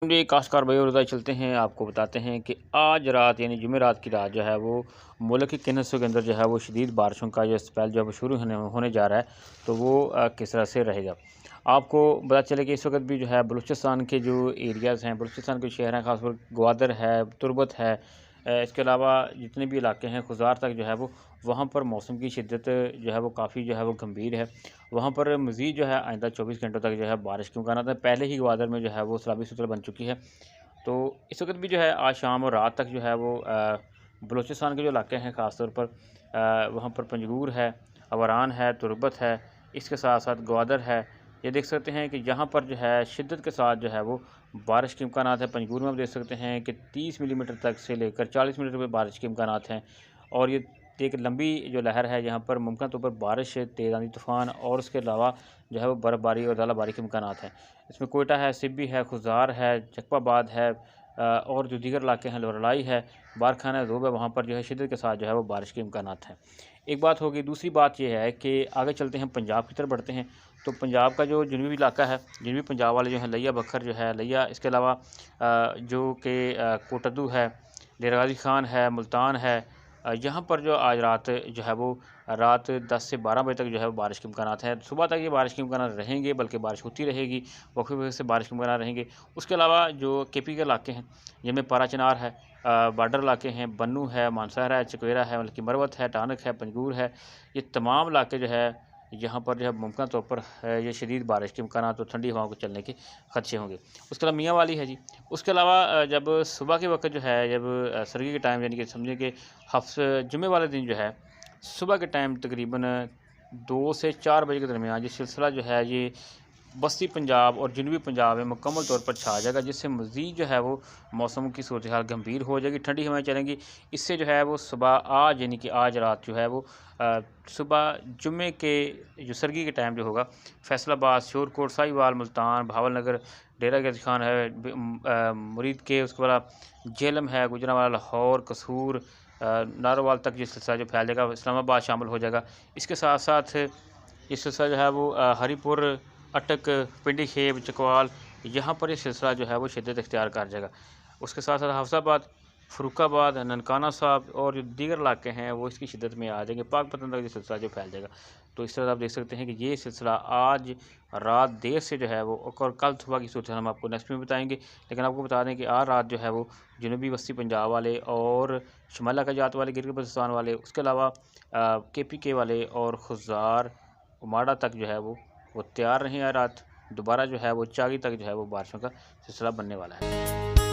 جی کاشتکار بھائی اور بتائے چلتے ہیں، آپ کو بتاتے ہیں کہ آج رات یعنی جمعرات کی رات جو ہے وہ ملک کے کن حصوں کے اندر جو ہے وہ شدید بارشوں کا جو اسپیل جو ہے وہ شروع ہونے جا رہا ہے، تو وہ کس طرح سے رہے گا۔ آپ کو پتا چلے کہ اس وقت بھی جو ہے بلوچستان کے جو ایریاز ہیں، بلوچستان کے شہر ہیں، خاص طور گوادر ہے، تربت ہے، اس کے علاوہ جتنے بھی علاقے ہیں خزار تک جو ہے وہ وہاں پر موسم کی شدت جو ہے وہ کافی جو ہے وہ گمبھیر ہے۔ وہاں پر مزید جو ہے آئندہ 24 گھنٹوں تک جو ہے بارش کے امکانات ہیں۔ پہلے ہی گوادر میں جو ہے وہ سیلابی صورت بن چکی ہے، تو اس وقت بھی جو ہے آج شام اور رات تک جو ہے وہ بلوچستان کے جو علاقے ہیں خاص طور پر وہاں پر پنجگور ہے، اوران ہے، تربت ہے، اس کے ساتھ ساتھ گوادر ہے، یہ دیکھ سکتے ہیں کہ یہاں پر جو ہے شدت کے ساتھ جو ہے وہ بارش کے امکانات ہیں۔ پنجگور میں آپ دیکھ سکتے ہیں کہ 30 ملی میٹر تک سے لے کر 40 ملی میٹر بارش کے امکانات ہیں، اور یہ ایک لمبی جو لہر ہے یہاں پر ممکنہ طور پر بارش، تیز آندھی طوفان اور اس کے علاوہ جو ہے وہ برف باری اور ژالہ باری کے امکانات ہیں۔ اس میں کوئٹہ ہے، سبی ہے، خزار ہے، جکپا آباد ہے، اور جو دیگر علاقے ہیں لورالائی ہے، بارکھانہ ہے، ذوب ہے، وہاں پر جو ہے شدت کے ساتھ جو ہے وہ بارش کے امکانات ہیں۔ ایک بات ہوگی، دوسری بات یہ ہے کہ آگے چلتے ہیں پنجاب کی طرف بڑھتے ہیں، تو پنجاب کا جو جنوبی علاقہ ہے، جنوبی پنجاب والے جو ہیں لیا بکھر جو ہے لیا، اس کے علاوہ جو کہ کوٹدو ہے، ڈیرہ غازی خان ہے، ملتان ہے، یہاں پر جو آج رات جو ہے وہ رات 10 سے 12 بجے تک جو ہے وہ بارش کے امکانات ہیں۔ صبح تک یہ بارش کے امکانات رہیں گے، بلکہ بارش ہوتی رہے گی، وقفے وقفے سے بارش کے امکانات رہیں گے۔ اس کے علاوہ جو کے پی کے علاقے ہیں جن میں پارا چنار ہے، بارڈر علاقے ہیں، بنو ہے، مانسہرہ ہے، چکویرہ ہے، ملکی مروت ہے، ٹانک ہے، پنجگور ہے، یہ تمام علاقے جو ہے یہاں پر جو ہے ممکنہ طور پر یہ شدید بارش کے امکانات اور ٹھنڈی ہواؤں کے چلنے کے خدشے ہوں گے۔ اس کے علاوہ میاں والی ہے جی، اس کے علاوہ جب صبح کے وقت جو ہے جب سرگی کے ٹائم یعنی کہ سمجھیں کہ جمعے والے دن جو ہے صبح کے ٹائم تقریباً 2 سے 4 بجے کے درمیان یہ سلسلہ جو ہے یہ وسطی پنجاب اور جنوبی پنجاب میں مکمل طور پر چھا جائے گا، جس سے مزید جو ہے وہ موسم کی صورتحال گمبھیر ہو جائے گی، ٹھنڈی ہوائیں چلیں گی۔ اس سے جو ہے وہ صبح آج یعنی کہ آج رات جو ہے وہ صبح جمعے کے جو سرگی کے ٹائم جو ہوگا فیصل آباد، شور کوٹ، ساہیوال، ملتان، بھاول نگر، ڈیرہ غازی خان ہے، مرید کے، اس کے بعد جہلم ہے، گوجرانوالہ، لاہور، قصور، ناروال تک یہ سلسلہ جو پھیل جائے گا، اسلام آباد شامل ہو جائے گا۔ اس کے ساتھ ساتھ یہ سلسلہ جو ہے وہ ہری پور، اٹک، پنڈی خیب، چکوال، یہاں پر یہ سلسلہ جو ہے وہ شدت اختیار کر جائے گا۔ اس کے ساتھ ساتھ حفظ آباد، فروخ آباد، ننکانہ صاحب اور جو دیگر علاقے ہیں وہ اس کی شدت میں آ جائیں گے، پاک پتن تک یہ سلسلہ جو پھیل جائے گا۔ تو اس طرح آپ دیکھ سکتے ہیں کہ یہ سلسلہ آج رات دیر سے جو ہے وہ، اور کل صبح کی صورت ہم آپ کو نیکسٹ میں بتائیں گے، لیکن آپ کو بتا دیں کہ آج رات جو ہے وہ جنوبی وسطی پنجاب والے اور شمالہ جات والے، گلگت بلتستان والے، اس کے علاوہ کے پی کے والے اور خزار ماڑا تک جو ہے وہ تیار رہیں۔ رات دوبارہ جو ہے وہ چاگی تک جو ہے وہ بارشوں کا سلسلہ بننے والا ہے۔